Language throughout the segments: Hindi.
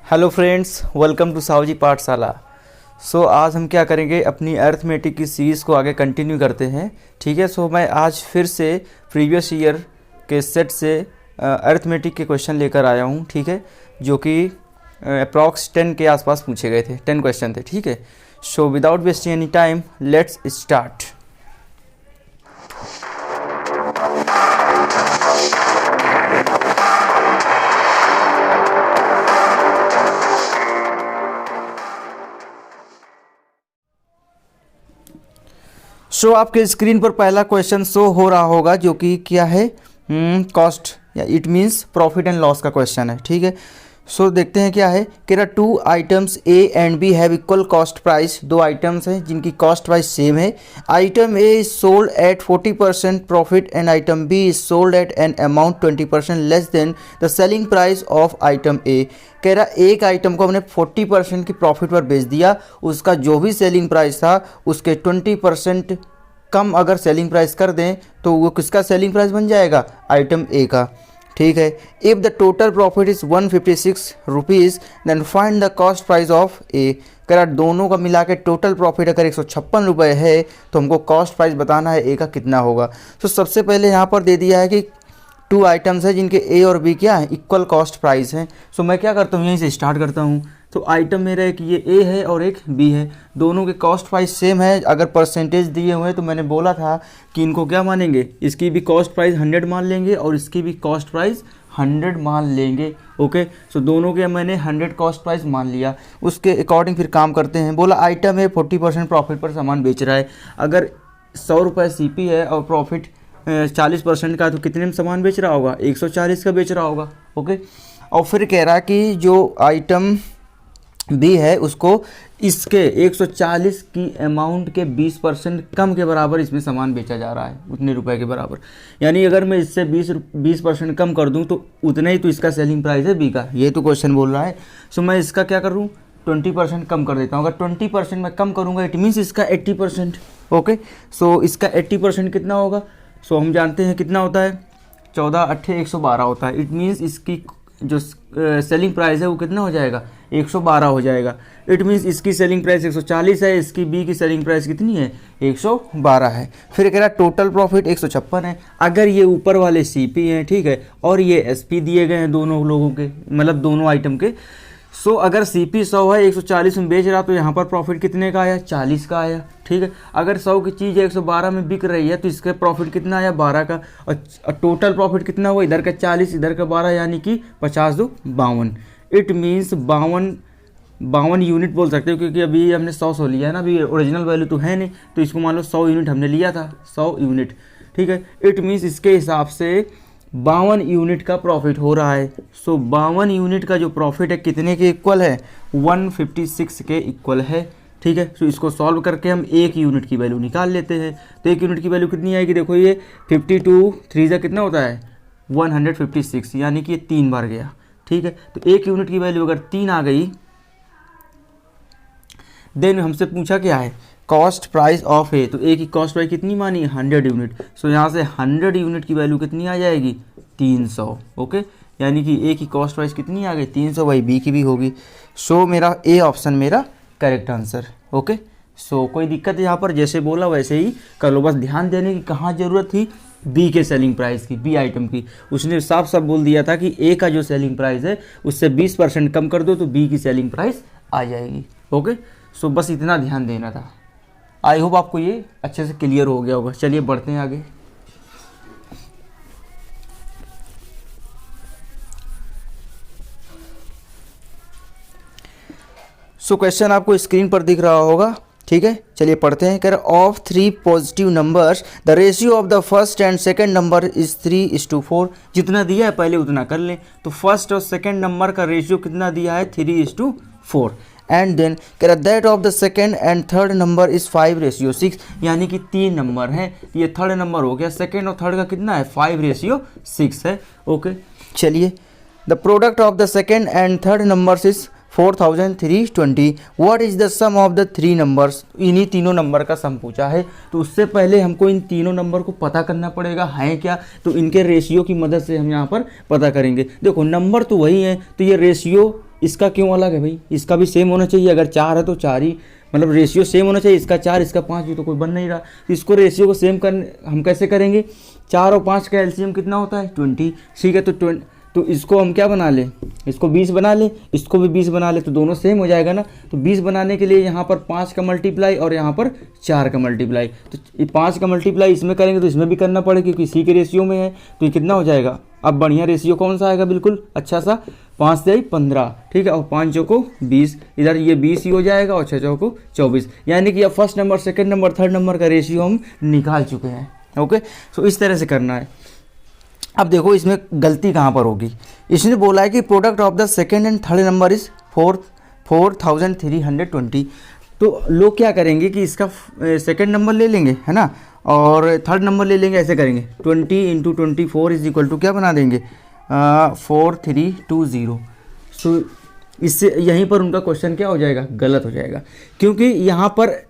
Hello friends, welcome to Sahu ji Pathshala. आज हम क्या करेंगे, अपनी अर्थमेटिक की सीरीज़ को आगे कंटिन्यू करते हैं। ठीक है। मैं आज फिर से प्रीवियस ईयर के सेट से अर्थमेटिक के क्वेश्चन लेकर आया हूँ। ठीक है, जो कि अप्रॉक्स 10 के आसपास पूछे गए थे, 10 क्वेश्चन थे। ठीक है। Without wasting any time, let's start. आपके स्क्रीन पर पहला क्वेश्चन शो हो रहा होगा, जो कि क्या है, कॉस्ट या it means profit and loss का क्वेश्चन है। ठीक है। देखते हैं क्या है। कह रहा 2 items A and B have equal cost price. 2 items हैं जिनकी कॉस्ट प्राइस सेम है। Item A is sold at 40% profit and item B is sold at an amount 20% less than the selling price of item A. कह रहा एक आइटम को हमने 40% की प्रॉफिट पर बेच दिया, उसका जो भी सेलिंग प्राइस था उसके 20% कम अगर सेलिंग प्राइस कर दें तो वो किसका सेलिंग प्राइस बन जाएगा, आइटम ए का। ठीक है। If the total profit is 156 rupees then find the cost price of A. कह रहा दोनों का मिला के टोटल प्रॉफिट अगर 156 रुपये है तो हमको कॉस्ट प्राइस बताना है ए का कितना होगा। सबसे पहले यहाँ पर दे दिया है कि 2 आइटम्स है जिनके ए और बी क्या है, इक्वल कॉस्ट प्राइस है। मैं क्या करता हूँ, यहीं से स्टार्ट करता हूँ। आइटम मेरा एक ये ए है और एक बी है, दोनों के कॉस्ट प्राइस सेम है। अगर परसेंटेज दिए हुए हैं तो मैंने बोला था कि इनको क्या मानेंगे, इसकी भी कॉस्ट प्राइस 100 मान लेंगे और इसकी भी कॉस्ट प्राइस 100 मान लेंगे। ओके। दोनों के मैंने 100 कॉस्ट प्राइस मान लिया, उसके अकॉर्डिंग फिर काम करते हैं। बोला आइटम है 40% प्रॉफिट पर सामान बेच रहा है। अगर 100 रुपये CP है और प्रॉफिट 40% का, तो कितने में सामान बेच रहा होगा, 140 का बेच रहा होगा। ओके। और फिर कह रहा कि जो आइटम बी है उसको इसके 140 की अमाउंट के 20% कम के बराबर इसमें सामान बेचा जा रहा है, उतने रुपए के बराबर। यानी अगर मैं इससे 20% कम कर दूं तो उतना ही तो इसका सेलिंग प्राइस है बी का, ये तो क्वेश्चन बोल रहा है। मैं इसका क्या करूं, 20% कम कर देता हूं। अगर 20% मैं कम करूंगा इट मीन्स इसका 80%। ओके। इसका 80% कितना होगा, हम जानते हैं कितना होता है, 14 8 112 होता है। इट मीन्स इसकी जो सेलिंग प्राइस है वो कितना हो जाएगा, 112 हो जाएगा। इट मीन्स इसकी सेलिंग प्राइस 140 है, इसकी बी की सेलिंग प्राइस कितनी है, 112 है। फिर कह रहा टोटल प्रॉफिट 156 है। अगर ये ऊपर वाले CP हैं, ठीक है, और ये SP दिए गए हैं दोनों लोगों के, मतलब दोनों आइटम के। अगर CP 100 है, 140 में बेच रहा, तो यहाँ पर प्रॉफिट कितने का आया, 40 का आया। ठीक है। अगर 100 की चीज़ 112 में बिक रही है तो इसका प्रॉफिट कितना आया, 12 का। और टोटल प्रॉफिट कितना हुआ, इधर का 40 इधर का 12, यानी कि 50 2 52। इट मीन्स 52 यूनिट बोल सकते हो, क्योंकि अभी हमने 100 लिया है ना, अभी ओरिजिनल वैल्यू तो है नहीं, तो इसको मान लो 100 यूनिट हमने लिया था, 100 यूनिट। ठीक है। इट मीन्स इसके हिसाब से 52 यूनिट का प्रॉफिट हो रहा है। 52 यूनिट का जो प्रॉफिट है कितने के इक्वल है, 156 के इक्वल है। ठीक है। इसको सॉल्व करके हम 1 यूनिट की वैल्यू निकाल लेते हैं। तो 1 यूनिट की वैल्यू कितनी आएगी, देखो ये 52 3 जा कितना होता है, 156, यानी कि ये 3 बार गया। ठीक है। तो 1 यूनिट की वैल्यू अगर 3 आ गई, देन हमसे पूछा क्या है, कॉस्ट प्राइस ऑफ ए। तो ए की कॉस्ट प्राइस कितनी मानी, 100 यूनिट। यहाँ से 100 यूनिट की वैल्यू कितनी आ जाएगी, 300। ओके। यानी कि ए की कॉस्ट प्राइस कितनी आ गई, 300, वही बी की भी होगी। मेरा ए ऑप्शन मेरा करेक्ट आंसर। ओके। कोई दिक्कत यहाँ पर, जैसे बोला वैसे ही कर लो, बस ध्यान देने की कहाँ ज़रूरत थी, बी के सेलिंग प्राइस की, बी आइटम की। उसने साफ साफ बोल दिया था कि ए का जो सेलिंग प्राइस है उससे 20% कम कर दो तो बी की सेलिंग प्राइस आ जाएगी। ओके। बस इतना ध्यान देना था। आई होप आपको ये अच्छे से क्लियर हो गया होगा। चलिए बढ़ते हैं आगे। क्वेश्चन आपको स्क्रीन पर दिख रहा होगा। ठीक है। चलिए पढ़ते हैं। कह रहा of 3 positive numbers the ratio of the first and second number is 3:4। जितना दिया है पहले उतना कर लें। तो फर्स्ट और सेकंड नंबर का रेशियो कितना दिया है, 3:4। एंड देन कह रहा that of the second and third number is 5:6, यानी कि 3 नंबर हैं। ये थर्ड नंबर हो गया, सेकंड और थर्ड का कितना है, 5:6 है। ओके। चलिए the product of the second and third numbers is 4320। What is the sum of the 3 numbers. इन्हीं तीनों नंबर का सम पूछा है। तो उससे पहले हमको इन तीनों नंबर को पता करना पड़ेगा हैं क्या, तो इनके रेशियो की मदद से हम यहाँ पर पता करेंगे। देखो नंबर तो वही है, तो ये रेशियो इसका क्यों अलग है भाई, इसका भी सेम होना चाहिए। अगर 4 है तो 4 ही, मतलब रेशियो सेम होना चाहिए। इसका 4 इसका 5 भी तो कोई बन नहीं रहा। तो इसको रेशियो को सेम करने हम कैसे करेंगे, 4 और 5 का एलसीएम कितना होता है 20, ठीक है। तो इसको हम क्या बना लें, इसको 20 बना लें, इसको भी 20 बना लें, तो दोनों सेम हो जाएगा ना। तो 20 बनाने के लिए यहाँ पर 5 का मल्टीप्लाई और यहाँ पर 4 का मल्टीप्लाई, तो ये 5 का मल्टीप्लाई इसमें करेंगे तो इसमें भी करना पड़ेगा क्योंकि इसी के रेशियो में है। तो ये कितना हो जाएगा, अब बढ़िया रेशियो कौन सा आएगा, बिल्कुल अच्छा सा 5 से 15, ठीक है। और 5 चौको 20, इधर ये 20 ही हो जाएगा और 6 चौको 24, यानी कि अब first number, second number, third number का रेशियो हम निकाल चुके हैं। ओके, सो इस तरह से करना है। अब देखो इसमें गलती कहाँ पर होगी। इसने बोला है कि product of the second and third number is 4320। तो लोग क्या करेंगे कि इसका सेकंड नंबर ले लेंगे, है ना, और थर्ड नंबर ले लेंगे, ऐसे करेंगे 20 × 24 इज इक्वल टू क्या बना देंगे 4320। सो इससे यहीं पर उनका क्वेश्चन क्या हो जाएगा, गलत हो जाएगा, क्योंकि यहाँ पर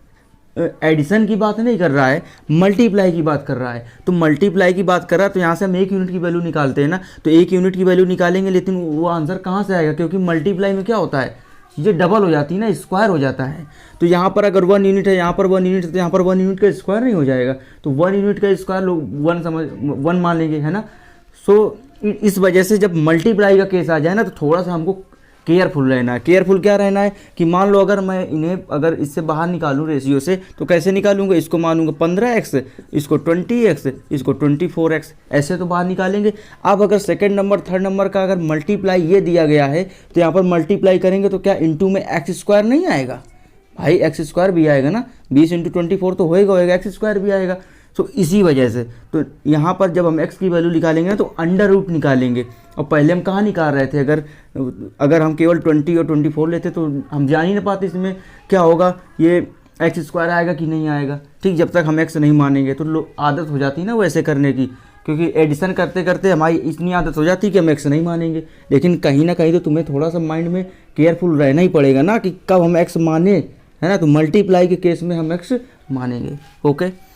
एडिशन की बात नहीं कर रहा है, मल्टीप्लाई की बात कर रहा है। तो मल्टीप्लाई की बात कर रहा है तो यहाँ से हम 1 यूनिट की वैल्यू निकालते हैं ना, तो 1 यूनिट की वैल्यू निकालेंगे, लेकिन वो आंसर कहाँ से आएगा, क्योंकि मल्टीप्लाई में क्या होता है, चीज़ें डबल हो जाती है ना, स्क्वायर हो जाता है। तो यहाँ पर अगर 1 यूनिट है, यहाँ पर 1 यूनिट है, तो यहाँ पर 1 यूनिट का स्क्वायर नहीं हो जाएगा। तो 1 यूनिट का स्क्वायर लोग 1 मान लेंगे, है ना। सो इस वजह से जब मल्टीप्लाई का केस आ जाए ना, तो थोड़ा सा हमको केयरफुल रहना है। केयरफुल क्या रहना है कि मान लो अगर मैं इन्हें अगर इससे बाहर निकालूं रेशियो से, तो कैसे निकालूंगा, इसको मानूंगा 15x, इसको 20x, इसको 24x, ऐसे तो बाहर निकालेंगे। अब अगर सेकंड नंबर थर्ड नंबर का अगर मल्टीप्लाई ये दिया गया है, तो यहाँ पर मल्टीप्लाई करेंगे तो क्या इंटू में एक्स स्क्वायर नहीं आएगा भाई, एक्स स्क्वायर भी आएगा ना, 20 × 24 तो होएगा, एक्स स्क्वायर भी आएगा। तो इसी वजह से तो यहाँ पर जब हम x की वैल्यू निकालेंगे ना, तो अंडर रूट निकालेंगे। और पहले हम कहाँ निकाल रहे थे, अगर हम केवल 20 और 24 लेते तो हम जान ही ना पाते इसमें क्या होगा, ये एक्स स्क्वायर आएगा कि नहीं आएगा, ठीक। जब तक हम x नहीं मानेंगे तो आदत हो जाती है ना वैसे करने की, क्योंकि एडिशन करते करते हमारी इतनी आदत हो जाती है कि हम x नहीं मानेंगे। लेकिन कहीं ना कहीं तो तुम्हें थोड़ा सा माइंड में केयरफुल रहना ही पड़ेगा ना कि कब हम x माने, है ना। तो मल्टीप्लाई के केस में हम x मानेंगे। ओके,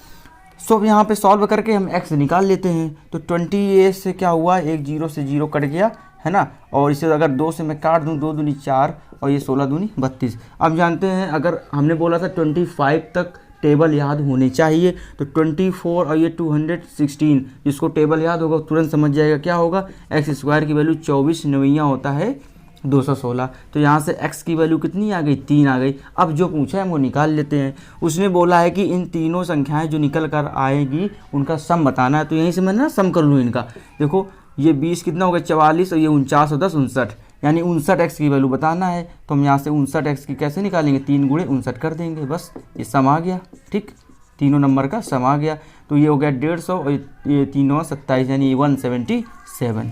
सो अब यहाँ पे सॉल्व करके हम x निकाल लेते हैं। तो 20 से क्या हुआ, 1 0 से 0 कट गया, है ना। और इसे अगर 2 से मैं काट दूँ, 2 दूनी 4 और ये 16 दूनी 32। अब जानते हैं अगर हमने बोला था 25 तक टेबल याद होने चाहिए, तो 24 और ये 216, जिसको टेबल याद होगा तुरंत समझ जाएगा क्या होगा, एक्स स्क्वायर की वैल्यू 24 9 होता है 216। तो यहाँ से x की वैल्यू कितनी आ गई, 3 आ गई। अब जो पूछा है वो निकाल लेते हैं। उसने बोला है कि इन तीनों संख्याएं जो निकल कर आएगी उनका सम बताना है। तो यहीं से मैं ना सम कर लूँ इनका। देखो ये 20 कितना हो गया 44 और ये 49 और 10 59, यानी 59x की वैल्यू बताना है। तो हम यहाँ से 59x की कैसे निकालेंगे, 3 × 59 कर देंगे, बस ये सम आ गया, ठीक। तीनों नंबर का सम आ गया। तो ये हो गया 150 और ये 3 27, यानी 177।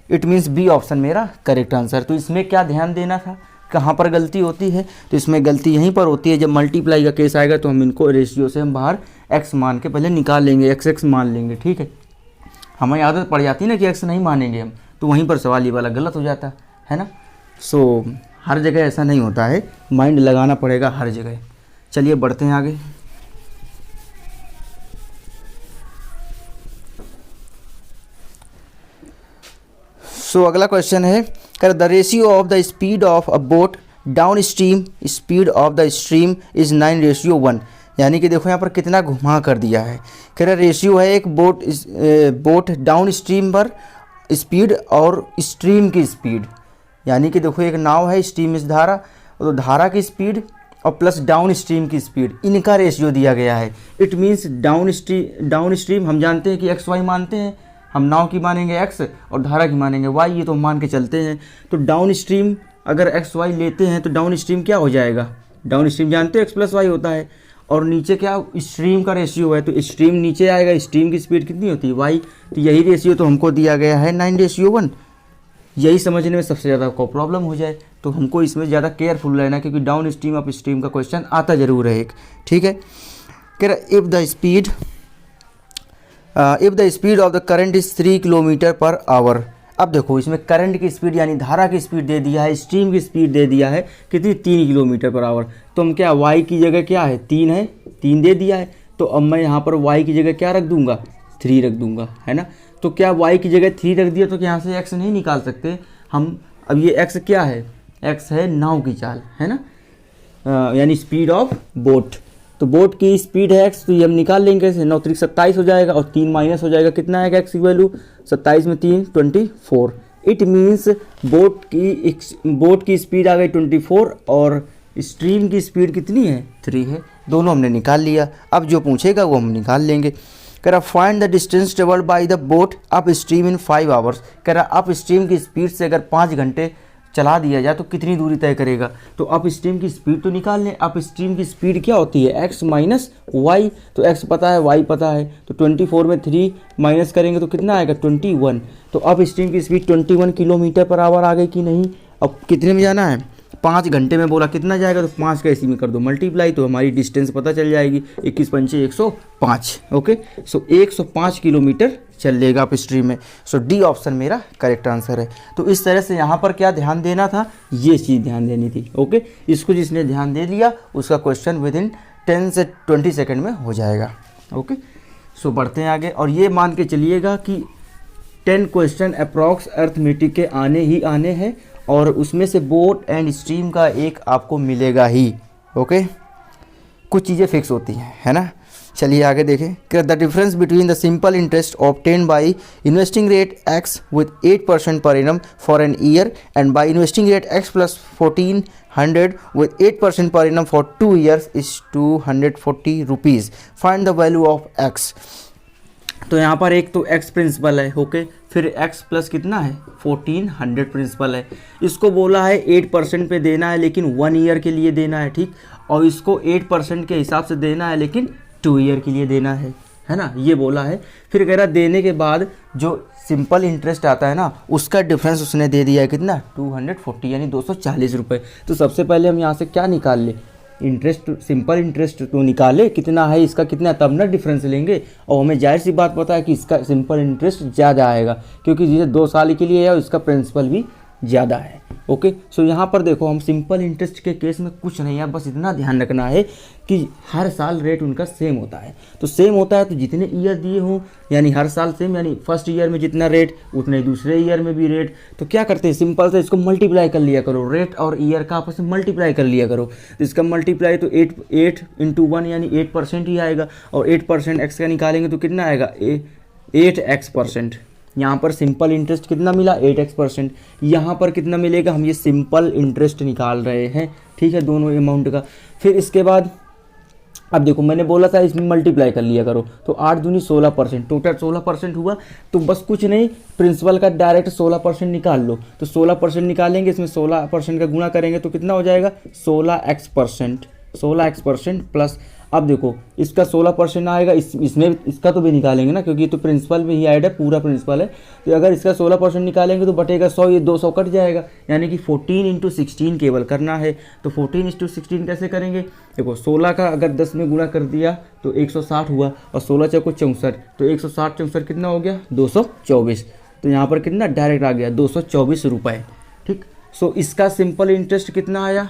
इट मीन्स बी ऑप्शन मेरा करेक्ट आंसर। तो इसमें क्या ध्यान देना था, कहाँ पर गलती होती है, तो इसमें गलती यहीं पर होती है। जब मल्टीप्लाई का केस आएगा तो हम इनको रेशियो से हम बाहर x मान के पहले निकाल लेंगे, x मान लेंगे, ठीक है। हमें आदत पड़ जाती है ना कि x नहीं मानेंगे हम, तो वहीं पर सवाल ये वाला गलत हो जाता है ना। सो हर जगह ऐसा नहीं होता है, माइंड लगाना पड़ेगा हर जगह। चलिए बढ़ते हैं आगे। सो अगला क्वेश्चन है, कर the ratio of the speed of a boat down stream speed of the stream is 9:1। यानी कि देखो यहाँ पर कितना घुमा कर दिया है। कह रहा रेशियो है एक बोट डाउन स्ट्रीम पर स्पीड और स्ट्रीम की स्पीड। यानी कि देखो एक नाव है, स्ट्रीम इस धारा, तो धारा की स्पीड और प्लस डाउन स्ट्रीम की स्पीड, इनका रेशियो दिया गया है। इट मीन्स डाउन स्ट्रीम हम जानते हैं कि XY मानते हैं, हम नाव की मानेंगे x और धारा की मानेंगे y, ये तो मान के चलते हैं। तो डाउन स्ट्रीम अगर XY लेते हैं तो डाउन स्ट्रीम क्या हो जाएगा, डाउन स्ट्रीम जानते हैं x + y होता है, और नीचे क्या स्ट्रीम का रेशियो है, तो स्ट्रीम नीचे आएगा, स्ट्रीम की स्पीड कितनी होती है y। तो यही रेशियो तो हमको दिया गया है 9:1। यही समझने में सबसे ज़्यादा को प्रॉब्लम हो जाए, तो हमको इसमें ज़्यादा केयरफुल रहना, क्योंकि डाउन स्ट्रीम अप स्ट्रीम का क्वेश्चन आता ज़रूर है एक, ठीक है। कह रहा if the speed of the current is 3 km/h। अब देखो इसमें करंट की स्पीड यानी धारा की स्पीड दे दिया है, स्ट्रीम की स्पीड दे दिया है कितनी, 3 km/h। तो हम क्या y की जगह क्या है 3 है, 3 दे दिया है, तो अब मैं यहाँ पर y की जगह क्या रख दूंगा, 3 रख दूंगा, है ना। तो क्या y की जगह 3 रख दिया तो यहाँ से x नहीं निकाल सकते हम। अब ये x क्या है एक्स है नाव की चाल, है ना, यानी स्पीड ऑफ बोट। तो बोट की स्पीड है एक्स, तो ये हम निकाल लेंगे, 9 3 27 हो जाएगा और 3 माइनस हो जाएगा, कितना आएगा एक्स की वैल्यू, 27 में 3 24। इट मीन्स बोट की स्पीड आ गई 24 और स्ट्रीम की स्पीड कितनी है 3 है। दोनों हमने निकाल लिया। अब जो पूछेगा वो हम निकाल लेंगे। कह रहा find the distance travelled by the boat up stream in 5 hours. कह रहा अप स्ट्रीम की स्पीड से अगर 5 घंटे चला दिया जाए तो कितनी दूरी तय करेगा। तो अप स्ट्रीम की स्पीड तो निकाल लें। अप स्ट्रीम की स्पीड क्या होती है, एक्स माइनस वाई। तो एक्स पता है, वाई पता है, तो 24 में 3 माइनस करेंगे तो कितना आएगा 21। तो अप स्ट्रीम की स्पीड 21 किलोमीटर पर आवर आ गई कि नहीं। अब कितने में जाना है, 5 घंटे में बोला, कितना जाएगा, तो 5 का इसी में कर दो मल्टीप्लाई, तो हमारी डिस्टेंस पता चल जाएगी, 21 पंचे 105। ओके, सो 105 किलोमीटर चल लेगा अप स्ट्रीम में। सो डी ऑप्शन मेरा करेक्ट आंसर है। तो इस तरह से यहाँ पर क्या ध्यान देना था, ये चीज़ ध्यान देनी थी। ओके, इसको जिसने ध्यान दे लिया उसका क्वेश्चन विद इन 10 से 20 सेकेंड में हो जाएगा। ओके, सो बढ़ते हैं आगे। और ये मान के चलिएगा कि 10 क्वेश्चन अप्रॉक्स अर्थमेटिक के आने ही आने हैं और उसमें से बोट एंड स्ट्रीम का एक आपको मिलेगा ही। ओके, कुछ चीज़ें फिक्स होती हैं, है ना। चलिए आगे देखें कि the difference between the simple interest obtain by investing rate x with 8% per annum for an year and by investing rate x plus 1400 with 8% per annum for 2 years is 240 rupees. Find the value of x. तो यहाँ पर एक तो x प्रिंसिपल है, ओके, फिर x प्लस कितना है 1400 प्रिंसिपल है। इसको बोला है 8% पे देना है लेकिन 1 ईयर के लिए देना है, ठीक, और इसको 8% के हिसाब से देना है लेकिन 2 ईयर के लिए देना है ना, ये बोला है। फिर कह रहा देने के बाद जो सिंपल इंटरेस्ट आता है ना उसका डिफरेंस उसने दे दिया है कितना 240 यानी 240 रुपये। तो सबसे पहले हम यहाँ से क्या निकाल ले, इंटरेस्ट, सिंपल इंटरेस्ट तो निकाले कितना है, इसका कितना, तब ना डिफरेंस लेंगे। और हमें जाहिर सी बात पता है कि इसका सिंपल इंटरेस्ट ज़्यादा आएगा क्योंकि जैसे 2 साल के लिए है और इसका प्रिंसिपल भी ज़्यादा है। ओके, सो यहाँ पर देखो हम सिंपल इंटरेस्ट के केस में कुछ नहीं है, बस इतना ध्यान रखना है कि हर साल रेट उनका सेम होता है। तो सेम होता है तो जितने ईयर दिए हों यानी हर साल सेम, यानी फर्स्ट ईयर में जितना रेट उतने दूसरे ईयर में भी रेट। तो क्या करते हैं, सिंपल से इसको मल्टीप्लाई कर लिया करो, रेट और ईयर का आपस में मल्टीप्लाई कर लिया करो। तो इसका मल्टीप्लाई तो 8 इंटू 1 यानी 8% ही आएगा और 8% एक्स का निकालेंगे तो कितना आएगा 8x%। यहाँ पर सिंपल इंटरेस्ट कितना मिला 8x%। यहाँ पर कितना मिलेगा, हम ये सिंपल इंटरेस्ट निकाल रहे हैं, ठीक है, दोनों अमाउंट का। फिर इसके बाद अब देखो मैंने बोला था इसमें मल्टीप्लाई कर लिया करो, तो 8 दूनी 16%, टोटल 16% हुआ। तो बस कुछ नहीं, प्रिंसिपल का डायरेक्ट 16% निकाल लो। तो 16% निकालेंगे, इसमें 16% का गुणा करेंगे तो कितना हो जाएगा 16x% प्लस, अब देखो इसका 16% आएगा, इसमें इसका तो भी निकालेंगे ना क्योंकि ये तो प्रिंसिपल में ही ऐड है, पूरा प्रिंसिपल है। तो अगर इसका 16% निकालेंगे तो बटेगा 100, ये 200 कट जाएगा, यानी कि 14 इंटू 16 केवल करना है। तो 14 इंटू 16 कैसे करेंगे, देखो 16 का अगर 10 में गुणा कर दिया तो 160 हुआ और 16 चौको 64, तो 160 64 कितना हो गया 224। तो यहाँ पर कितना डायरेक्ट आ गया 224 रुपये, ठीक। सो इसका सिंपल इंटरेस्ट कितना आया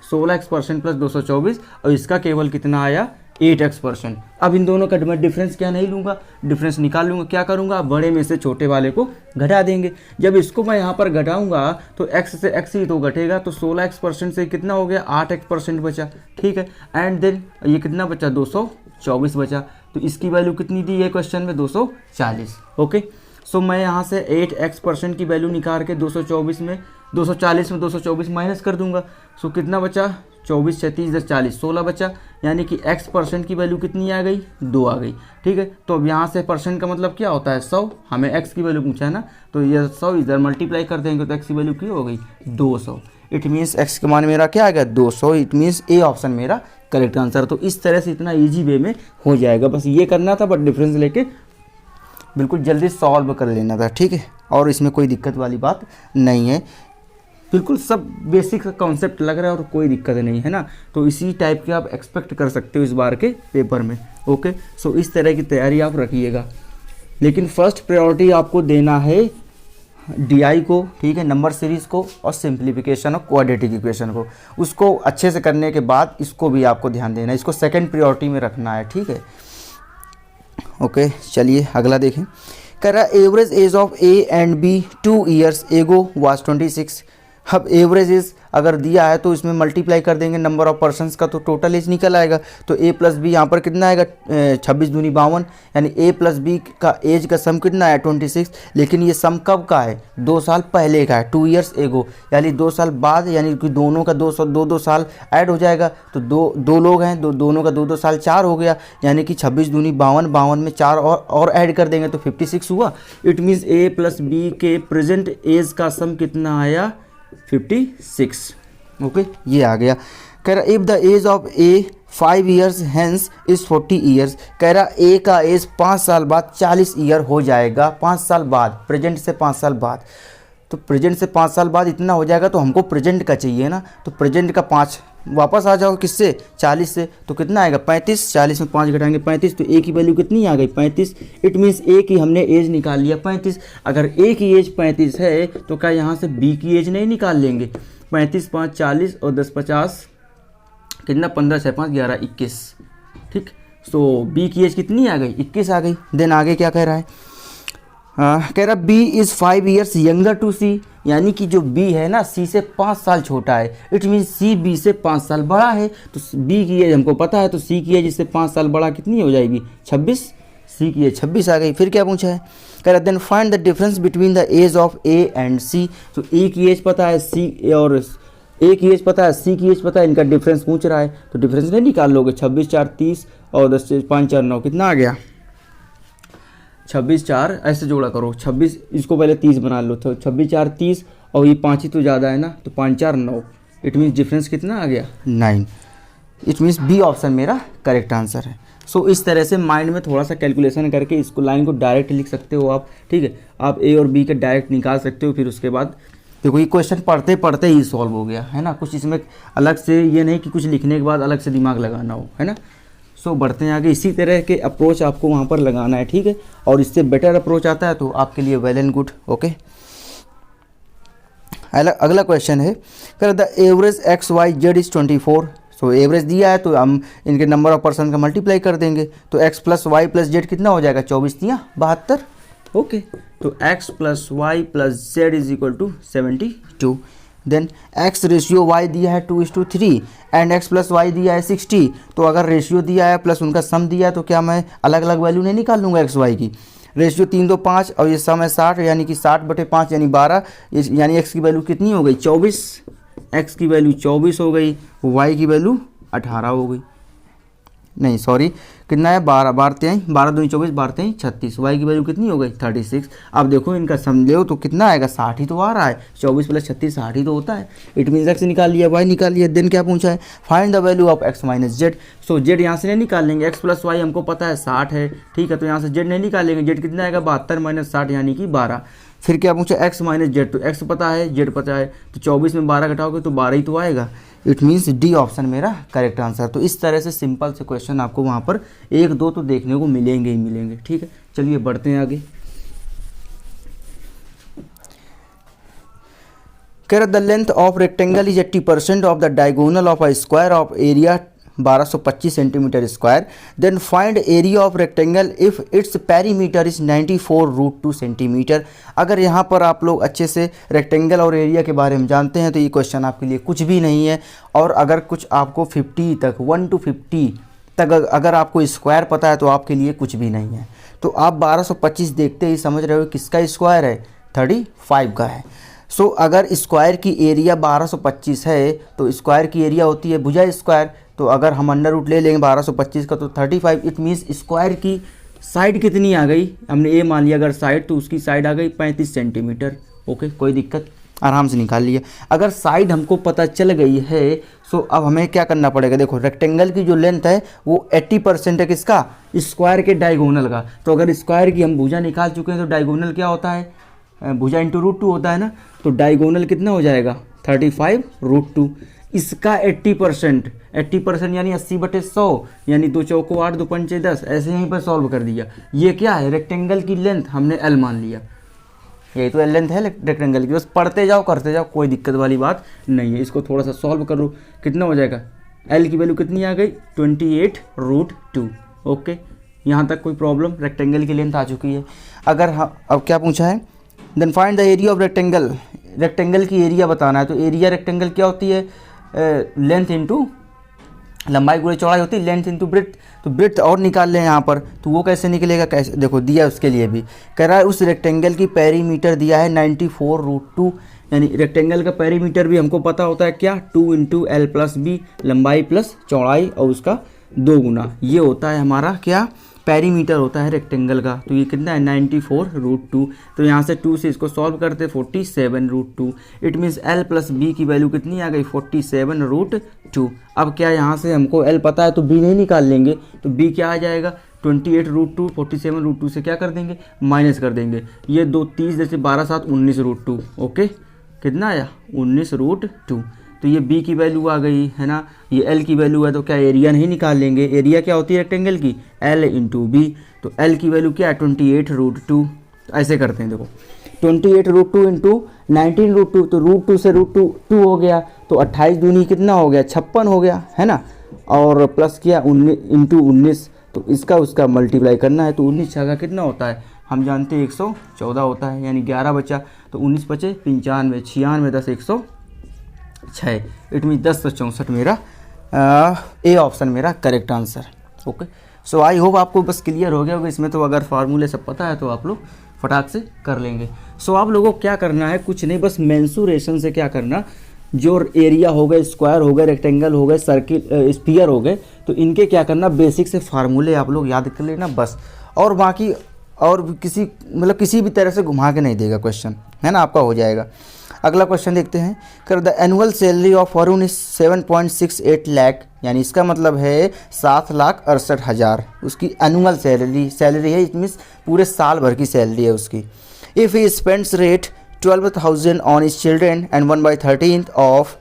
16x% प्लस 224 और इसका केवल कितना आया 8x%। अब इन दोनों का मैं डिफरेंस क्या नहीं लूँगा, डिफरेंस निकाल लूँगा। क्या करूँगा, बड़े में से छोटे वाले को घटा देंगे। जब इसको मैं यहाँ पर घटाऊँगा तो x से x ही तो घटेगा, तो 16x% से कितना हो गया 8x% बचा, ठीक है। एंड देन ये कितना बचा 224 बचा। तो इसकी वैल्यू कितनी दी है क्वेश्चन में 240। ओके, सो मैं यहाँ से 8x% की वैल्यू निकाल के 240 में 224 माइनस कर दूंगा। सो कितना बचा 24 36 10 40 16 बचा, यानी कि x% की वैल्यू कितनी आ गई 2 आ गई, ठीक है। तो अब यहाँ से परसेंट का मतलब क्या होता है 100, हमें x की वैल्यू पूछा है ना, तो ये 100 इधर मल्टीप्लाई कर देंगे तो x की वैल्यू क्या हो गई 200। इट मीन्स x का मान मेरा क्या आ गया 200। इट मीन्स ए ऑप्शन मेरा करेक्ट आंसर। तो इस तरह से इतना ईजी वे में हो जाएगा, बस ये करना था, बट डिफरेंस लेके बिल्कुल जल्दी सॉल्व कर लेना था, ठीक है। और इसमें कोई दिक्कत वाली बात नहीं है, बिल्कुल सब बेसिक कॉन्सेप्ट लग रहा है और कोई दिक्कत नहीं है ना। तो इसी टाइप के आप एक्सपेक्ट कर सकते हो इस बार के पेपर में। ओके, सो इस तरह की तैयारी आप रखिएगा, लेकिन फर्स्ट प्रायोरिटी आपको देना है DI को, ठीक है, नंबर सीरीज़ को और सिंप्लीफिकेशन और क्वाड्रेटिक इक्वेशन को। उसको अच्छे से करने के बाद इसको भी आपको ध्यान देना है, इसको सेकेंड प्रायोरिटी में रखना है, ठीक है। ओके, चलिए अगला देखें। कह रहा average age of A and B 2 years ago was 26। अब एवरेज इज अगर दिया है तो इसमें मल्टीप्लाई कर देंगे नंबर ऑफ पर्सन्स का, तो टोटल एज निकल आएगा। तो ए प्लस बी यहाँ पर कितना आएगा, 26 दूनी 52, यानी ए प्लस बी का एज का सम कितना है 26। लेकिन ये सम कब का है, 2 साल पहले का है, 2 ईयर्स एगो, यानी 2 साल बाद, यानी कि दोनों का 2 साल ऐड हो जाएगा। तो दो लोग हैं, दोनों का 2 साल 4 हो गया, यानी कि 26 दूनी 52, 52 में 4 और ऐड कर देंगे तो 56 हुआ। It means A plus B के प्रेजेंट एज का सम कितना आया, 56। ओके, ये आ गया। कह रहा if the age of A 5 years hence is 40 years, कह रहा ए का एज 5 साल बाद 40 ईयर हो जाएगा, 5 साल बाद, प्रेजेंट से 5 साल बाद। तो प्रेजेंट से 5 साल बाद इतना हो जाएगा, तो हमको प्रेजेंट का चाहिए ना, तो प्रेजेंट का 5 वापस आ जाओ किससे, 40 से, तो कितना आएगा 35, 40 में 5 घटाएंगे 35, तो ए की वैल्यू कितनी आ गई 35। इट मीन्स ए की हमने एज निकाल लिया 35। अगर ए की एज 35 है तो क्या यहाँ से बी की एज नहीं निकाल लेंगे, 35 5 40 और 10 50 कितना, 15 6 5 11 21, ठीक। सो बी की एज कितनी आ गई, 21 आ गई। देन आगे क्या कह रहा है, कह रहा B is 5 years younger to C, यानी कि जो बी है ना सी से 5 साल छोटा है। इट मीन्स सी बी से 5 साल बड़ा है, तो बी की एज हमको पता है, तो सी की एज इससे 5 साल बड़ा कितनी हो जाएगी 26, सी की एज 26 आ गई। फिर क्या पूछा है, कह रहा then find the difference between the age of A and C. तो ए की एज पता है, सी और ए की एज पता है, सी की एज पता है, इनका डिफरेंस पूछ रहा है, तो डिफरेंस नहीं निकाल लोगे, 26 4 30 और 10 5 4 9 कितना आ गया 26 4, ऐसे जोड़ा करो 26, इसको पहले 30 बना लो, तो 26 4 30 और ये 5 ही तो ज़्यादा है ना, तो 5 4 9। इट मीन्स डिफरेंस कितना आ गया 9। इट मीन्स बी ऑप्शन मेरा करेक्ट आंसर है। सो इस तरह से माइंड में थोड़ा सा कैलकुलेशन करके इसको लाइन को डायरेक्ट लिख सकते हो आप, ठीक है। आप ए और बी के डायरेक्ट निकाल सकते हो। फिर उसके बाद देखो ये क्वेश्चन पढ़ते पढ़ते ही सॉल्व हो गया है ना, कुछ इसमें अलग से ये नहीं कि कुछ लिखने के बाद अलग से दिमाग लगाना हो, है ना। सो बढ़ते हैं आगे, इसी तरह के अप्रोच आपको वहाँ पर लगाना है, ठीक है। और इससे बेटर अप्रोच आता है तो आपके लिए वेल एंड गुड। ओके, अगला क्वेश्चन है, कर the average x y z is 24। So average दिया है तो हम इनके नंबर ऑफ पर्सन का मल्टीप्लाई कर देंगे, तो x plus y plus z कितना हो जाएगा 24 या 72। ओके, तो x plus y plus z is equal to 72। Then x ratio y दिया है 2:3 एंड एक्स प्लस वाई दिया है 60। तो अगर रेशियो दिया है प्लस उनका सम दिया है तो क्या मैं अलग अलग वैल्यू नहीं निकाल लूँगा एक्स वाई की। रेशियो 3 2 5 और ये सम है 60, यानी कि 60/5 यानी 12, यानी एक्स की वैल्यू कितनी हो गई 24। एक्स की वैल्यू 24 हो गई, वाई की वैल्यू 18 हो गई, नहीं सॉरी कितना है 12 12 दूनी 24 12 36, वाई की वैल्यू कितनी हो गई 36। अब देखो इनका सम लो तो कितना आएगा 60 ही तो आ रहा है, 24 + 36 60 ही तो होता है। इट मीन्स एक्स निकाल लिया, वाई निकाल लिया। देन क्या पूछा है, find the value of x minus Z. So Z यहाँ से नहीं निकाल लेंगे, एक्स प्लस वाई हमको पता है 60 है, ठीक है, तो यहाँ से जेड नहीं निकालेंगे। जेड कितना आएगा 72 - 60 यानी कि 12। फिर क्या पूछा एक्स माइनस जेड, तो एक्स पता है जेड पता है, तो 24 में 12 घटाओगे तो 12 ही तो आएगा। इट मीन्स डी ऑप्शन मेरा करेक्ट आंसर। तो इस तरह से सिंपल से क्वेश्चन आपको वहाँ पर 1 2 तो देखने को मिलेंगे ही मिलेंगे, ठीक है। चलिए बढ़ते हैं आगे। कह the length of rectangle is 80% of the diagonal of a square of area 1225 centimetre square. Then find area of rectangle if its perimeter is 94√2 centimetre. अगर यहाँ पर आप लोग अच्छे से रेक्टेंगल और एरिया के बारे में जानते हैं तो ये क्वेश्चन आपके लिए कुछ भी नहीं है। और अगर कुछ आपको 50 तक 1 to 50 तक अगर आपको स्क्वायर पता है तो आपके लिए कुछ भी नहीं है। तो आप 1225 देखते ही समझ रहे हो किसका स्क्वायर है, 35 का है। सो अगर स्क्वायर की एरिया 1225 है तो स्क्वायर की एरिया होती है भुजा स्क्वायर। तो अगर हम अंडर रूट ले लेंगे 1225 का तो 35। इट मीन्स स्क्वायर की साइड कितनी आ गई, हमने ए मान लिया अगर साइड, तो उसकी साइड आ गई 35 सेंटीमीटर। ओके, कोई दिक्कत, आराम से निकाल लिया। अगर साइड हमको पता चल गई है सो अब हमें क्या करना पड़ेगा, देखो रेक्टेंगल की जो लेंथ है वो 80% है किसका, स्क्वायर के डायगोनल का। तो अगर स्क्वायर की हम भुजा निकाल चुके हैं तो डायगोनल क्या होता है, भुजा × √2 होता है ना। तो डायगोनल कितना हो जाएगा 35√2। इसका 80% यानी 80/100 यानी 2 चौको 8 2 पंचे 10, ऐसे यहीं पर सॉल्व कर दिया। ये क्या है, रेक्टेंगल की लेंथ हमने एल मान लिया, यही तो एल लेंथ है रेक्टेंगल की। बस पढ़ते जाओ करते जाओ, कोई दिक्कत वाली बात नहीं है। इसको थोड़ा सा सॉल्व करो, कितना हो जाएगा, एल की वैल्यू कितनी आ गई 28√2। ओके, यहाँ तक कोई प्रॉब्लम, रेक्टेंगल की लेंथ आ चुकी है। अगर अब क्या पूछा है, then find the area of rectangle rectangle की एरिया बताना है, तो एरिया रेक्टेंगल क्या होती है, लेंथ इंटू लंबाई गुणे चौड़ाई होती है, लेंथ इंटू ब्रेड्थ। तो ब्रेड्थ और निकाल लें यहाँ पर, तो वो कैसे निकलेगा, कैसे देखो दिया उसके लिए भी कह रहा है उस रेक्टेंगल की पेरीमीटर दिया है 94√2, यानी रेक्टेंगल का पेरीमीटर भी हमको पता होता है क्या, 2 इंटू एल प्लस बी, लंबाई प्लस चौड़ाई और उसका 2 गुना, ये होता है हमारा क्या, पेरीमीटर होता है रेक्टेंगल का। तो ये कितना है 94√2, तो यहाँ से 2 से इसको सॉल्व करते 47√2, it means L plus B की वैल्यू कितनी आ गई 47√2। अब क्या यहाँ से हमको एल पता है तो बी नहीं निकाल लेंगे, तो बी क्या आ जाएगा 28√2, 47√2 से क्या कर देंगे माइनस कर देंगे, ये 2 30 जैसे 12 7 19√2, ओके कितना आया 19√2। तो ये b की वैल्यू आ गई है ना, ये l की वैल्यू है, तो क्या एरिया नहीं निकाल लेंगे, एरिया क्या होती है रेक्टेंगल की l इंटू बी, तो l की वैल्यू क्या है 28√2। तो ऐसे करते हैं देखो 28√2 इंटू 19√2, तो √2 से √2 हो गया, तो 28 दूनी कितना हो गया 56 हो गया है ना, और प्लस किया 19 इंटू 19, तो इसका उसका मल्टीप्लाई करना है, तो 19 छः कितना होता है हम जानते हैं 114 होता है, यानी 11 बचा, तो 19 बचे 95, 96 10 106, इट मीन 10/64 मेरा ए ऑप्शन मेरा correct answer. Okay, so I hope आपको बस क्लियर हो गया होगा, इसमें तो अगर फार्मूले सब पता है तो आप लोग फटाक से कर लेंगे। सो आप लोगों को क्या करना है, कुछ नहीं, बस मेंसुरेशन से क्या करना, जो एरिया हो गए, स्क्वायर हो गए, रेक्टेंगल हो गए, सर्किल स्फीयर हो गए, तो इनके क्या करना बेसिक से फार्मूले आप लोग याद कर लेना बस, और बाकी और किसी मतलब किसी भी तरह से घुमा के नहीं देगा क्वेश्चन, है ना, आपका हो जाएगा। अगला क्वेश्चन देखते हैं, कर the annual salary of Arun is 7.68 lakh, यानी इसका मतलब है 7,68,000 उसकी एनुअल सैलरी है, इट मीन्स पूरे साल भर की सैलरी है उसकी। If he spends rate 12,000 on his children and 1/13 of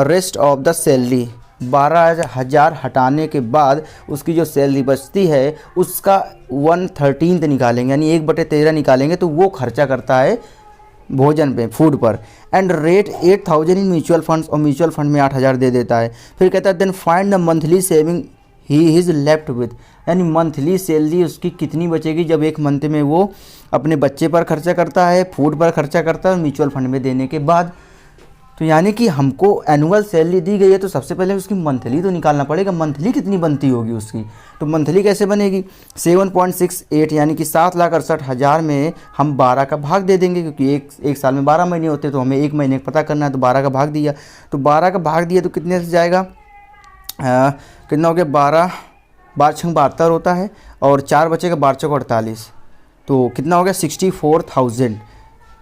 rest of the salary, 12,000 हटाने के बाद उसकी जो सैलरी बचती है उसका 1/13 निकालेंगे, यानी 1/13 निकालेंगे, तो वो खर्चा करता है भोजन पे, फूड पर। And rate 8,000 in mutual funds, और म्यूचुअल फंड में 8,000 दे देता है। फिर कहता है then find the monthly saving he is left with, यानी मंथली सैलरी उसकी कितनी बचेगी जब एक मंथ में वो अपने बच्चे पर खर्चा करता है, फूड पर खर्चा करता है, म्यूचुअल फंड में देने के बाद। तो यानी कि हमको एनुअल सैलरी दी गई है, तो सबसे पहले उसकी मंथली तो निकालना पड़ेगा, मंथली कितनी बनती होगी उसकी। तो मंथली कैसे बनेगी, 7.68 यानी कि 7,68,000 में हम 12 का भाग दे देंगे, क्योंकि एक साल में 12 महीने होते, तो हमें एक महीने का पता करना है, तो 12 का भाग दिया, तो 12 का भाग दिया तो कितने से जाएगा, कितना हो गया 12 72 होता है, और 4 बचेगा 12 48, तो कितना हो गया 64,000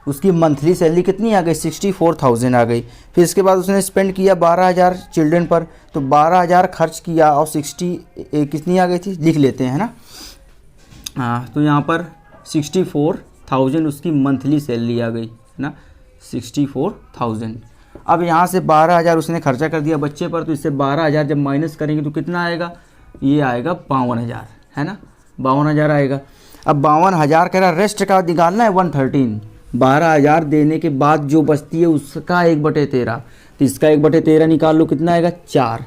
उसकी मंथली सैलरी कितनी आ गई 64,000 आ गई। फिर इसके बाद उसने स्पेंड किया 12,000 चिल्ड्रन पर, तो 12,000 खर्च किया और 60 कितनी आ गई थी लिख लेते हैं, है ना, हाँ, तो यहाँ पर 64,000 उसकी मंथली सैलरी आ गई, है ना 64,000। अब यहाँ से 12,000 उसने खर्चा कर दिया बच्चे पर, तो इससे 12,000 जब माइनस करेंगे तो कितना आएगा, ये आएगा 52,000, है ना 52,000 आएगा। अब 52,000 कह रहा रेस्ट का निकालना है 1/13, 12,000 देने के बाद जो बचती है उसका 1/13, तो इसका 1/13 निकाल लो, कितना आएगा 4,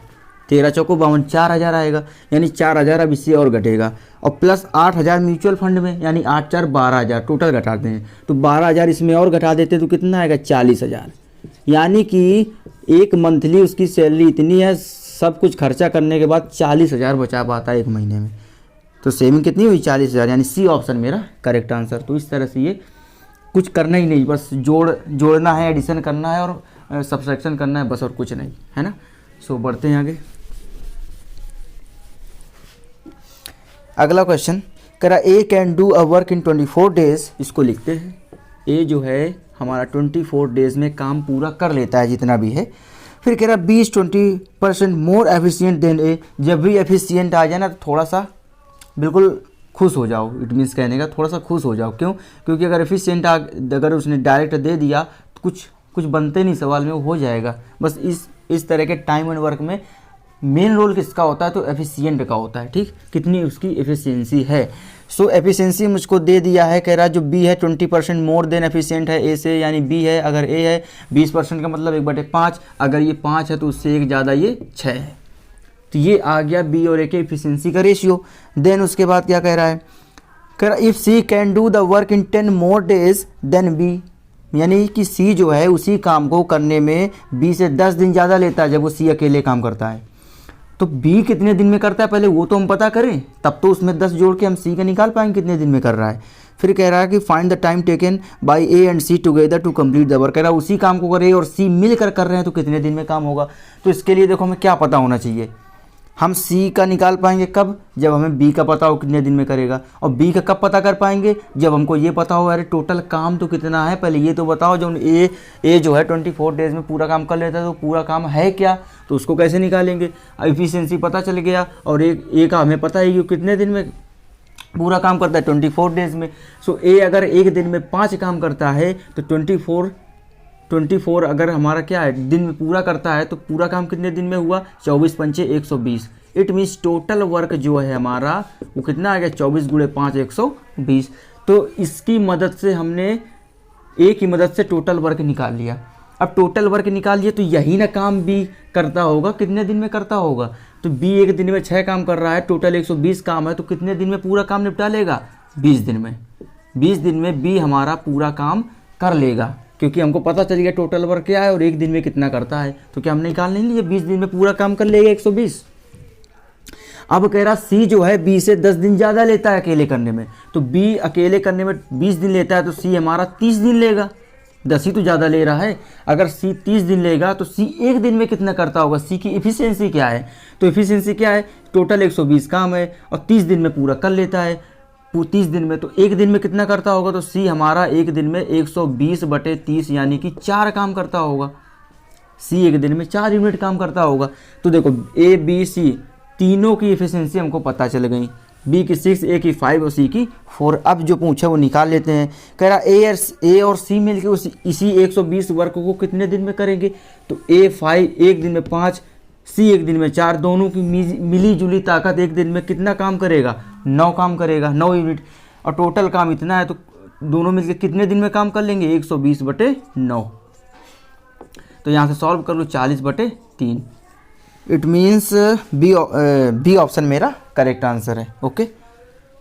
13 चौको 52, 4,000 आएगा, यानी 4,000 अब इससे और घटेगा, और प्लस 8,000 म्यूचुअल फंड में, यानी 8 4 12,000 टोटल घटाते हैं, तो 12,000 इसमें और घटा देते तो कितना आएगा 40,000, यानी कि एक मंथली उसकी सैलरी इतनी है, सब कुछ खर्चा करने के बाद 40,000 बचा पाता है एक महीने में। तो सेविंग कितनी हुई 40,000, यानी सी ऑप्शन मेरा करेक्ट आंसर। तो इस तरह से ये कुछ करना ही नहीं, बस जोड़ना है, एडिशन करना है और सब्सट्रैक्शन करना है, बस और कुछ नहीं, है ना। सो बढ़ते हैं आगे। अगला क्वेश्चन करा A can do a work in 24 days, इसको लिखते हैं, ए जो है हमारा 24 डेज में काम पूरा कर लेता है जितना भी है। फिर कह रहा B is 20% more efficient than A, जब भी एफिशिएंट आ जाए ना तो थोड़ा सा बिल्कुल खुश हो जाओ, इट मीन्स कहने का थोड़ा सा खुश हो जाओ, क्यों, क्योंकि अगर एफिशिएंट अगर उसने डायरेक्ट दे दिया तो कुछ बनते नहीं सवाल में, वो हो जाएगा। बस इस तरह के टाइम एंड वर्क में मेन रोल किसका होता है, तो एफिशिएंट का होता है, ठीक, कितनी उसकी एफिशिएंसी है। सो एफिशिएंसी मुझको दे दिया है, कह रहा जो बी है 20% मोर देन एफिशिएंट है ए से, यानी बी है, अगर ए है 20% का मतलब 1/5, अगर ये 5 है तो उससे एक ज़्यादा ये 6 है, तो ये आ गया बी और ए के एफिशिएंसी का रेशियो। देन उसके बाद क्या कह रहा है, कह रहा if C can do the work in 10 more days then B, यानी कि सी जो है उसी काम को करने में बी से 10 दिन ज़्यादा लेता है जब वो सी अकेले काम करता है। तो बी कितने दिन में करता है पहले वो तो हम पता करें, तब तो उसमें 10 जोड़ के हम सी का निकाल पाएंगे कितने दिन में कर रहा है। फिर कह रहा है कि find the time taken by A and C together to complete the work. कह रहा है उसी काम को कर ए और सी मिलकर कर रहे हैं तो कितने दिन में काम होगा। तो इसके लिए देखो हमें क्या पता होना चाहिए, हम सी का निकाल पाएंगे कब, जब हमें बी का पता हो कितने दिन में करेगा, और बी का कब पता कर पाएंगे, जब हमको ये पता हो अरे टोटल काम तो कितना है। पहले ये तो बताओ जो ए जो है 24 डेज में पूरा काम कर लेता है तो पूरा काम है क्या, तो उसको कैसे निकालेंगे। एफिशिएंसी पता चल गया और ए का हमें पता है कि कितने दिन में पूरा काम करता है 24 डेज में। सो ए अगर एक दिन में 5 काम करता है तो 24 अगर हमारा क्या है दिन में पूरा करता है तो पूरा काम कितने दिन में हुआ, 24 पंचे 120। इट मीन्स टोटल वर्क जो है हमारा वो कितना आ गया, 24 गुणे 5 120। तो इसकी मदद से हमने ए की मदद से टोटल वर्क निकाल लिया। अब टोटल वर्क निकाल लिए तो यही ना काम बी करता होगा, कितने दिन में करता होगा। तो बी एक दिन में 6 काम कर रहा है, टोटल 120 काम है, तो कितने दिन में पूरा काम निपटा लेगा, 20 दिन में। 20 दिन में बी हमारा पूरा काम कर लेगा क्योंकि हमको पता चल गया टोटल वर्क क्या है और एक दिन में कितना करता है। तो क्या हमने निकाल नहीं लिया, 20 दिन में पूरा काम कर लेगा 120। अब कह रहा सी जो है बी से 10 दिन ज़्यादा लेता है अकेले करने में, तो बी अकेले करने में 20 दिन लेता है तो सी हमारा 30 दिन लेगा, 10 ही तो ज़्यादा ले रहा है। अगर सी 30 दिन लेगा तो सी एक दिन में कितना करता होगा, सी की इफिशियंसी क्या है, तो इफिशियंसी क्या है, टोटल 120 काम है और 30 दिन में पूरा कर लेता है। 30 दिन में तो एक दिन में कितना करता होगा, तो सी हमारा एक दिन में 120/30 यानी कि 4 काम करता होगा। सी एक दिन में 4 यूनिट काम करता होगा। तो देखो ए बी सी तीनों की एफिशिएंसी हमको पता चल गई, बी की 6, ए की 5 और सी की 4। अब जो पूछा वो निकाल लेते हैं। कह रहा ए और सी मिलकर इसी 120 वर्क को कितने दिन में करेंगे, तो ए 5 एक दिन में 5, सी एक दिन में 4, दोनों की मिली जुली ताकत एक दिन में कितना काम करेगा, 9 काम करेगा, 9 यूनिट। और टोटल काम इतना है तो दोनों मिलकर कितने दिन में काम कर लेंगे, 120/9। तो यहाँ से सॉल्व कर लो, 40/3। इट मीन्स बी ऑप्शन मेरा करेक्ट आंसर है। ओके,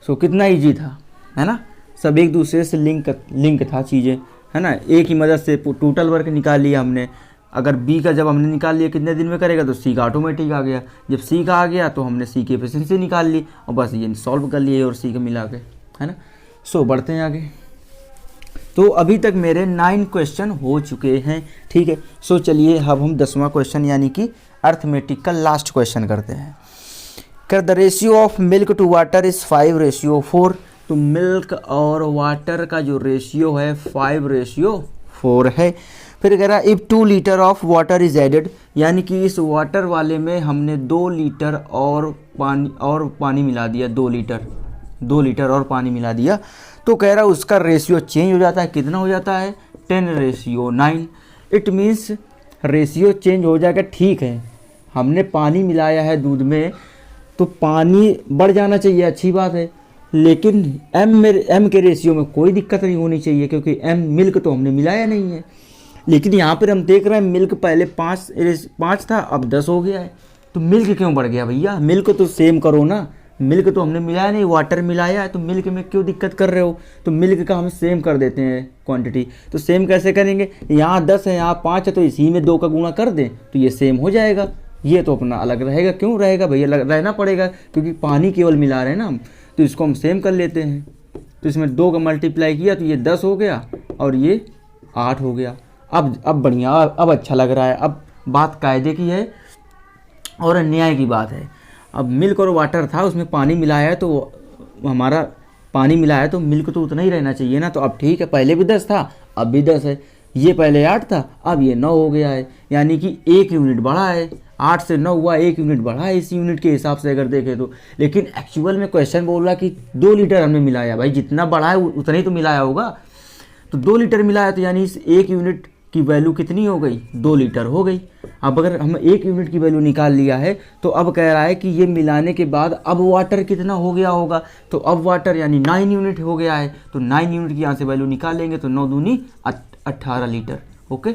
सो कितना ईजी था, है ना, सब एक दूसरे से लिंक था चीज़ें, है ना। ए की मदद से टोटल वर्क निकाल लिया हमने। अगर बी का जब हमने निकाल लिया कितने दिन में करेगा, तो सी का ऑटोमेटिक आ गया। जब सी का आ गया तो हमने सी की एफिशिएंसी निकाल ली और बस ये सॉल्व कर लिए और सी का मिला के, है ना। सो बढ़ते हैं आगे। तो अभी तक मेरे 9 क्वेश्चन हो चुके हैं, ठीक है। सो चलिए अब हम 10वां क्वेश्चन यानी कि अर्थमेटिक का लास्ट क्वेश्चन करते हैं। कर the ratio of milk to water is 5:4। तो मिल्क और वाटर का जो रेशियो है 5:4 है। फिर कह रहा है if 2 litre of water is added, यानी कि इस वाटर वाले में हमने 2 लीटर और पानी मिला दिया, 2 लीटर और पानी मिला दिया, तो कह रहा है उसका रेशियो चेंज हो जाता है। कितना हो जाता है, 10:9। इट मीन्स रेशियो चेंज हो जाएगा, ठीक है। हमने पानी मिलाया है दूध में तो पानी बढ़ जाना चाहिए, अच्छी बात है, लेकिन एम के रेशियो में कोई दिक्कत नहीं होनी चाहिए क्योंकि एम मिल्क तो हमने मिलाया नहीं है। लेकिन यहाँ पर हम देख रहे हैं मिल्क पहले 5 था, अब 10 हो गया है, तो मिल्क क्यों बढ़ गया भैया, मिल्क तो सेम करो ना। मिल्क तो हमने मिलाया नहीं, वाटर मिलाया है, तो मिल्क में क्यों दिक्कत कर रहे हो। तो मिल्क का हम सेम कर देते हैं क्वांटिटी। तो सेम कैसे करेंगे, यहाँ 10 है यहाँ 5 है, तो इसी में 2 का गुणा कर दें तो ये सेम हो जाएगा। ये तो अपना अलग रहेगा, क्यों रहेगा भैया, रहना पड़ेगा क्योंकि पानी केवल मिला रहे हैं ना हम, तो इसको हम सेम कर लेते हैं। तो इसमें 2 का मल्टीप्लाई किया तो ये 10 हो गया और ये 8 हो गया। अब बढ़िया, अब अच्छा लग रहा है। अब बात कायदे की है और न्याय की बात है। अब मिल्क और वाटर था, उसमें पानी मिलाया है, तो हमारा पानी मिलाया है तो मिल्क तो उतना ही रहना चाहिए ना। तो अब ठीक है, पहले भी 10 था अब भी 10 है, ये पहले 8 था अब ये 9 हो गया है, यानी कि 1 यूनिट बढ़ा है। 8 से 9 हुआ, 1 यूनिट बढ़ा है इस यूनिट के हिसाब से अगर देखें तो। लेकिन एक्चुअल में क्वेश्चन बोल रहा कि 2 लीटर हमने मिलाया, भाई जितना बढ़ा है उतना ही तो मिलाया होगा। तो 2 लीटर मिलाया तो यानी इस 1 यूनिट की वैल्यू कितनी हो गई, 2 लीटर हो गई। अब अगर हम 1 यूनिट की वैल्यू निकाल लिया है तो अब कह रहा है कि ये मिलाने के बाद अब वाटर कितना हो गया होगा, तो अब वाटर यानी 9 यूनिट हो गया है। तो 9 यूनिट की यहाँ से वैल्यू निकाल लेंगे तो 9 दूनी 18 litre. Okay,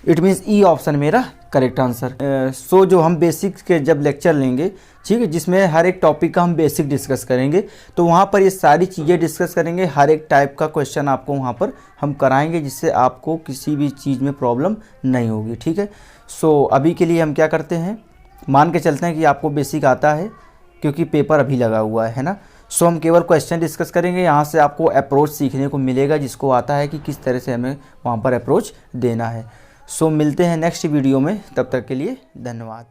it means E option मेरा करेक्ट आंसर। सो जो हम बेसिक के जब लेक्चर लेंगे, ठीक है, जिसमें हर एक टॉपिक का हम बेसिक डिस्कस करेंगे, तो वहाँ पर ये सारी चीज़ें डिस्कस करेंगे। हर एक टाइप का क्वेश्चन आपको वहाँ पर हम कराएंगे, जिससे आपको किसी भी चीज़ में प्रॉब्लम नहीं होगी, ठीक है। सो अभी के लिए हम क्या करते हैं, मान के चलते हैं कि आपको बेसिक आता है, क्योंकि पेपर अभी लगा हुआ है ना। सो हम केवल क्वेश्चन डिस्कस करेंगे, यहाँ से आपको अप्रोच सीखने को मिलेगा, जिसको आता है कि किस तरह से हमें वहाँ पर अप्रोच देना है। सो मिलते हैं नेक्स्ट वीडियो में, तब तक के लिए धन्यवाद।